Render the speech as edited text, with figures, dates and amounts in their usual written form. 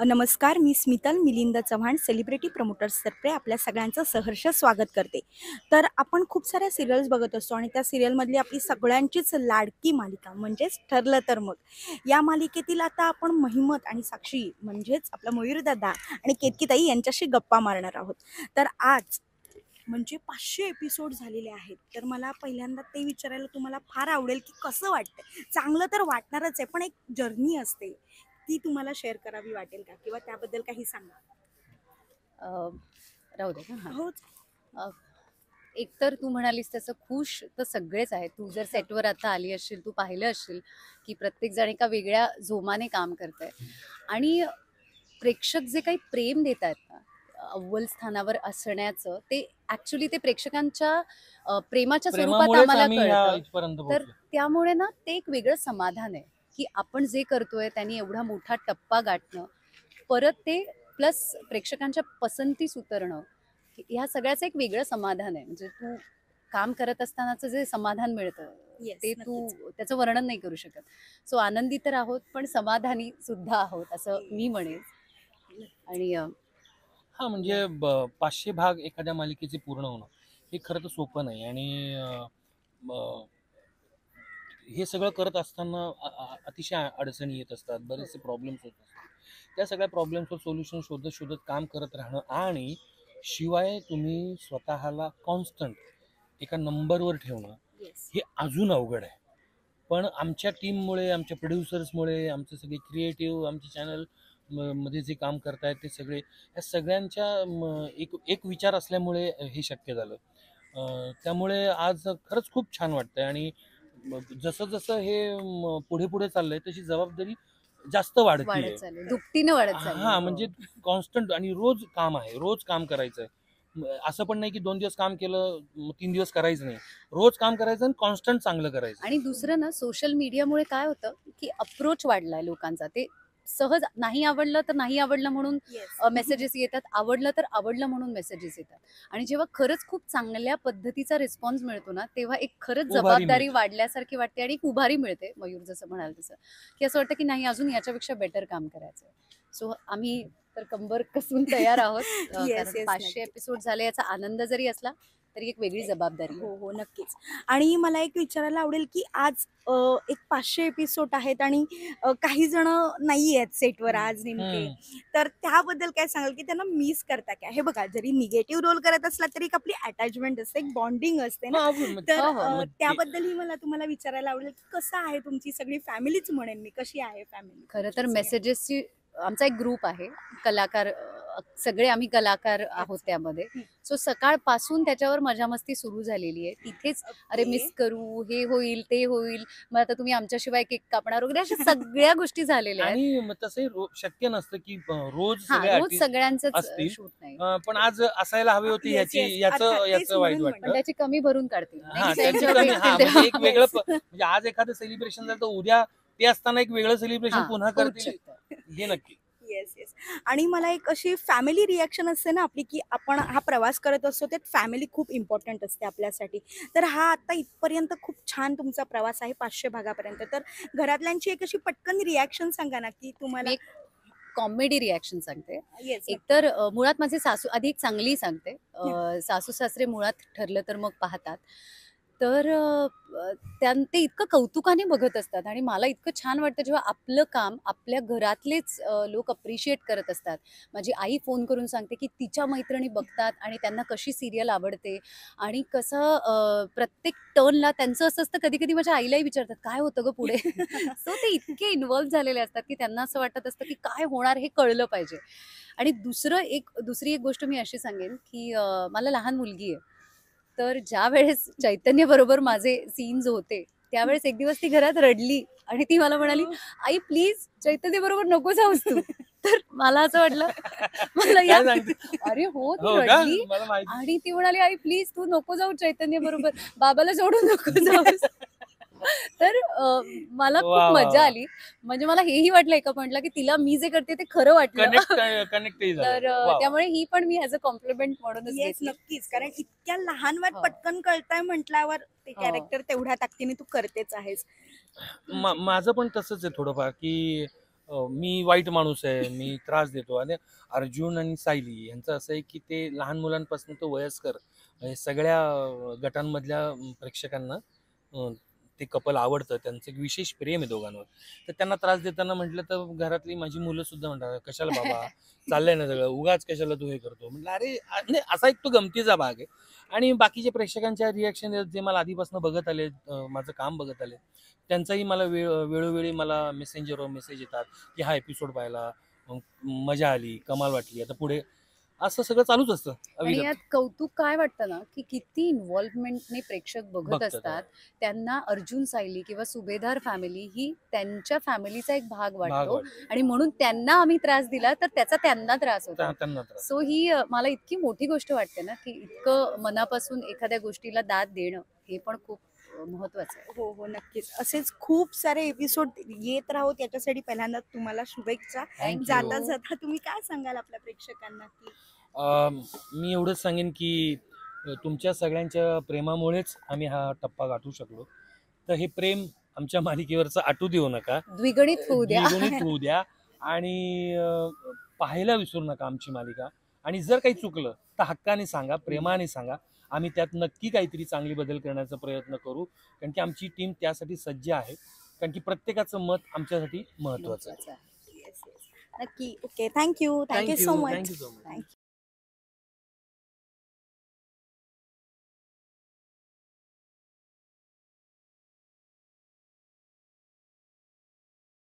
नमस्कार, मी स्मितल मिलिंद चव्हाण सेलिब्रिटी प्रमोटर्सतर्फे आपल्या सगळ्यांचं सहर्ष स्वागत करते. तर आपण खूप साऱ्या सिरियल्स बघत असतो आणि त्या सिरियलमधली आपली सगळ्यांचीच लाडकी मालिका म्हणजेच ठरलं तर मग. या मालिकेतील आता आपण महिमत आणि साक्षी म्हणजेच आपला मयूरदादा आणि केतकीताई यांच्याशी गप्पा मारणार आहोत. तर आज म्हणजे 500 एपिसोड झालेले आहेत. तर मला पहिल्यांदा ते विचारायला तुम्हाला फार आवडेल की कसं वाटतंय? चांगलं तर वाटणारच आहे, पण एक जर्नी असते. ती तुम्हाला शेअर करावी वाटेल का? किंवा त्याबद्दल काही सांगा? अ, राहू दे का? हां. हो. अ, एकतर तू म्हणालीस तसं खुश तर सगळेच आहेत. तू जर सेटवर आता आली असशील, तू पाहिलं असशील, की प्रत्येकजण एका वेगळ्या जोमाने काम करतंय आणि प्रेक्षक जे काही प्रेम देतायत ना, अव्वल स्थानावर असण्याचं, ते ॲक्चुअली ते प्रेक्षकांच्या प्रेमाच्या स्वरूपात प्रेमामुळेच आम्हाला आम्ही ह्या कळतं. इथपर्यंत तर पोहोचलो. त्यामुळे ना ते एक वेगळं समाधान आहे, की आपण जे करतोय त्यांनी एवढा मोठा टप्पा गाठणं, परत ते प्लस प्रेक्षकांच्या पसंतीस उतरणं, ह्या सगळ्याचं एक वेगळं समाधान आहे. म्हणजे तू काम करत असतानाचं जे समाधान मिळतं, येस, ते नक्कीच. तू त्याचं वर्णन नाही करू शकत. सो आनंदी तर आहोत, पण समाधानी सुद्धा आहोत असं मी म्हणेन. आणि हा म्हणजे 500 भाग एखाद्या मालिकेचे पूर्ण होणं हे खरं तर सोपं नाही. आणि हे सगळं करत असताना अतिशय अडचणी येत असतात, बरेचसे प्रॉब्लेम्स होत असतात. त्या सगळ्या प्रॉब्लेम्सवर सोल्युशन शोधत शोधत काम करत राहणं आणि शिवाय तुम्ही स्वतःला कॉन्स्टंट एका नंबरवर ठेवणं येस. हे अजून अवघड आहे. पण आमच्या टीममुळे, आमच्या प्रोड्युसर्समुळे, आमचे सगळे क्रिएटिव्ह, आमचे चॅनल मध्ये जे काम करतायत ते सगळे, या सगळ्यांच्या एक एक विचार असल्यामुळे हे शक्य झालं. त्यामुळे आज खरंच खूप छान वाटतंय. आणि जसं जसं हे पुढे पुढे चाललंय तशी जबाबदारी जास्त वाढत वाढतीये. चालली, दुपटीनं वाढत चालली. हा हो. म्हणजे कॉन्स्टंट आणि रोज काम आहे, रोज काम करायचंय. असं पण नाही की 2 दिवस काम केलं 3 दिवस करायचं नाही. रोज काम करायचं आणि कॉन्स्टंट चांगलं करायचं. आणि दुसरं ना, सोशल मीडियामुळे काय होतं, की अप्रोच वाढलाय लोकांचा. ते सहज नाही आवडलं तर नाही आवडलं म्हणून येस. मेसेजेस येतात, आवडलं तर आवडलं म्हणून मेसेजेस येतात. आणि जेव्हा खरंच खूप चांगल्या पद्धतीचा रिस्पॉन्स मिळतो ना, तेव्हा एक खरंच उभारी जबाबदारी मिळते. वाढल्यासारखी वाटते आणि एक उभारी मिळते. मयूर जसं म्हणाल तसं, की असं वाटतं की नाही, अजून याच्यापेक्षा बेटर काम करायचं. सो आम्ही तर कंबर कसून तयार आहोत. येस, कारण येस, 500 नक्कीच. एपिसोड झाले याचा आनंद जरी असला तरी एक वेगळी जबाबदारी आहे. हो, हो, नक्कीच. आणि मला एक विचारायला आवडेल की आज एक 500 एपिसोड आहेत आणि काही जण नाही आहेत सेटवर हम्म. आज नेमके. हम्म. तर त्याबद्दल काय सांगाल की त्यांना मिस करता काय? हे बघा, जरी निगेटिव्ह रोल करत असला तरी एक आपली अटॅचमेंट असते, एक बॉन्डिंग असते ना. हा तर हो, हो. मग ते त्याबद्दलही मला तुम्हाला विचारायला आवडेल की कसं आहे तुमची सगळी फॅमिलीच म्हणेन मी, कशी आहे फॅमिली खरं तुमची तर सगळ्या? मेसेजेसची आमचा एक ग्रुप आहे. कलाकार सगळे आम्ही कलाकार आहोत अच्छा. त्यामध्ये. हं. सो सकाळपासून त्याच्यावर मजा-मस्ती सुरू झालेली आहे. तिथेच अरे ओके. मिस करू, हे होईल, ते होईल. मग आता तुम्ही आमच्याशिवाय केक कापणार वगैरे अशा सगळ्या गोष्टी झालेल्या आहेत. आणि मग तसंही शक्य नसतं की रोज हां, सगळे रोज आर्टिस्ट सगळ्यांचंच असतील. शूट नाही. पण आज असायला हवी होती, येस, येस. ह्याची अर्थात याचं तेच याचं वाईट म्हणून पण वाटतं. त्याची कमी भरून काढतील. हा नेक्स्ट टाईम त्याची जेव्हा कमी, भेटतील हा म्हणजे तेव्हा एक वेगळं येस. म्हणजे आज एखादं सेलिब्रेशन झालं तर उद्या ते असताना एक वेगळं सेलिब्रेशन हां, पुन्हा होऊच करतील शकतं. हे नक्की. Yes, yes. आणि मला एक अशी फॅमिली रिॲक्शन असते ना आपली, की आपण हा प्रवास करत असतो त्यात फॅमिली खूप इम्पॉर्टंट असते आपल्यासाठी. तर हा आता इथपर्यंत खूप छान तुमचा प्रवास आहे 500 भागापर्यंत. तर घरातल्यांची एक अशी पटकन रिॲक्शन सांगा ना, की तुम्हाला. मी एक कॉमेडी रिॲक्शन सांगते. येस, नक्की. एकतर मुळात माझे सासू आधी एक चांगली सांगते. सासू-सासरे मुळात ठरलं तर मग पाहतात. तर ते इतकं कौतुकाने बघत असतात आणि मला इतकं छान वाटतं जेव्हा आपलं काम आपल्या घरातलेच लोक अप्रिशिएट करत असतात. माझी आई फोन करून सांगते, की तिच्या मैत्रिणी बघतात आणि त्यांना कशी सीरियल आवडते आणि कसं प्रत्येक टर्नला त्यांचं असं असतं, कधी-कधी माझ्या आईलाही विचारतात, "काय होतं गं पुढे?" सो ते इतके इन्व्हॉल्व झालेले असतात, की त्यांना असं वाटत असतं, की काय होणार हे कळलं पाहिजे. आणि दुसरी एक गोष्ट मी अशी सांगेन, की मला लहान मुलगी आहे. तर ज्यावेळेस चैतन्यबरोबर माझे सीन्स होते, त्यावेळेस एक दिवस ती घरात रडली आणि ती मला म्हणाली, "आई प्लीज चैतन्यबरोबर नको जाऊस तू." तर मला असं वाटलं, मला या काय सांगते? अरे हो, ती हो का? रडली मला माहिती. आणि ती म्हणाली, "आई प्लीज तू नको जाऊ चैतन्यबरोबर. बाबाला सोडून नको जाऊस." तर मला खूप वा वा मजा वा. आली. म्हणजे मला हेही वाटलं एका पॉइंटला, की तिला मी जे करते ते खरं वाटलं. कनेक्टही झालं. तर वा वा. त्यामुळे ही पण मी ॲज अ कॉम्प्लिमेंट म्हणूनच येस, घेतली. नक्कीच. कारण इतक्या लहान वयात हो. पटकन कळतंय म्हटल्यावर ते हो. कॅरेक्टर तेवढ्या ताकदीने तू करतेच आहेस. तुमची. माझं पण तसंच आहे थोडंफार, की मी वाईट माणूस आहे, मी त्रास देतो. आणि अर्जुन आणि सायली यांचं असं आहे की ते लहान मुलांपासून तर वयस्कर म्हणजे सगळ्या गटांमधल्या प्रेक्षकांना ते कपल आवडतं. त्यांचं एक विशेष प्रेम आहे दोघांवर. तर त्यांना त्रास देताना म्हटलं तर घरातली माझी मुलं सुद्धा म्हणतात, "कशाला बाबा, चाललंय ना सगळं, उगाच कशाला तू हे करतो?" म्हटलं, "अरे नाही असा एक तो गमतीचा भाग आहे." आणि बाकीचे प्रेक्षकांच्या रिॲक्शन जे मला आधीपासून बघत आले, माझं काम बघत आले, त्यांचाही मला वेळोवेळी मला मेसेंजरवर मेसेज येतात, की "हा एपिसोड पाहिला, मग मजा आली, कमाल वाटली, आता पुढे." असं सगळं चालूच असतं आणि अविरत. यात कौतुक काय वाटतं ना, की किती इन्व्हॉल्वमेंटने प्रेक्षक बघत बघतात. असतात. त्यांना अर्जुन सायली किंवा सुभेदार फॅमिली ही त्यांच्या फॅमिलीचा एक भाग भाग वाटतो वाटतो. आणि म्हणून त्यांना आम्ही त्रास दिला तर त्याचा त्यांना त्रास होतो. त्यांना त्रास. सो ही मला इतकी मोठी गोष्ट वाटते ना, की इतकं मनापासून एखाद्या गोष्टीला दाद देणं हे पण खूप महत्वाचं आहे. हो हो नक्कीच. असेच खूप सारे एपिसोड येत राहोत याच्यासाठी पहिल्यांदा तुम्हाला शुभेच्छा. Thank जाता you. जाता तुम्ही काय सांगाल आपल्या प्रेक्षकांना की मी एवढंच सांगेन की तुमच्या सगळ्यांच्या प्रेमामुळेच आम्ही हा टप्पा गाठू शकलो. तर हे प्रेम आमच्या मालिकेवरचं आटू देऊ नका. द्विगुणित होऊ द्या. द्विगुणित होऊ द्या आणि पाहायला विसरू नका आमची मालिका. आणि जर काही चुकलं तर हक्काने सांगा, प्रेमाने सांगा. आम्ही त्यात नक्की काहीतरी चांगली बदल करण्याचा प्रयत्न करू. कारण की आमची टीम त्यासाठी सज्ज आहे. कारण की प्रत्येकाचं मत आमच्यासाठी महत्त्वाचं आहे. महत्वाचं आहे. येस येस नक्की. Okay thank you. Thank you so much. Thank you so much. Thank you.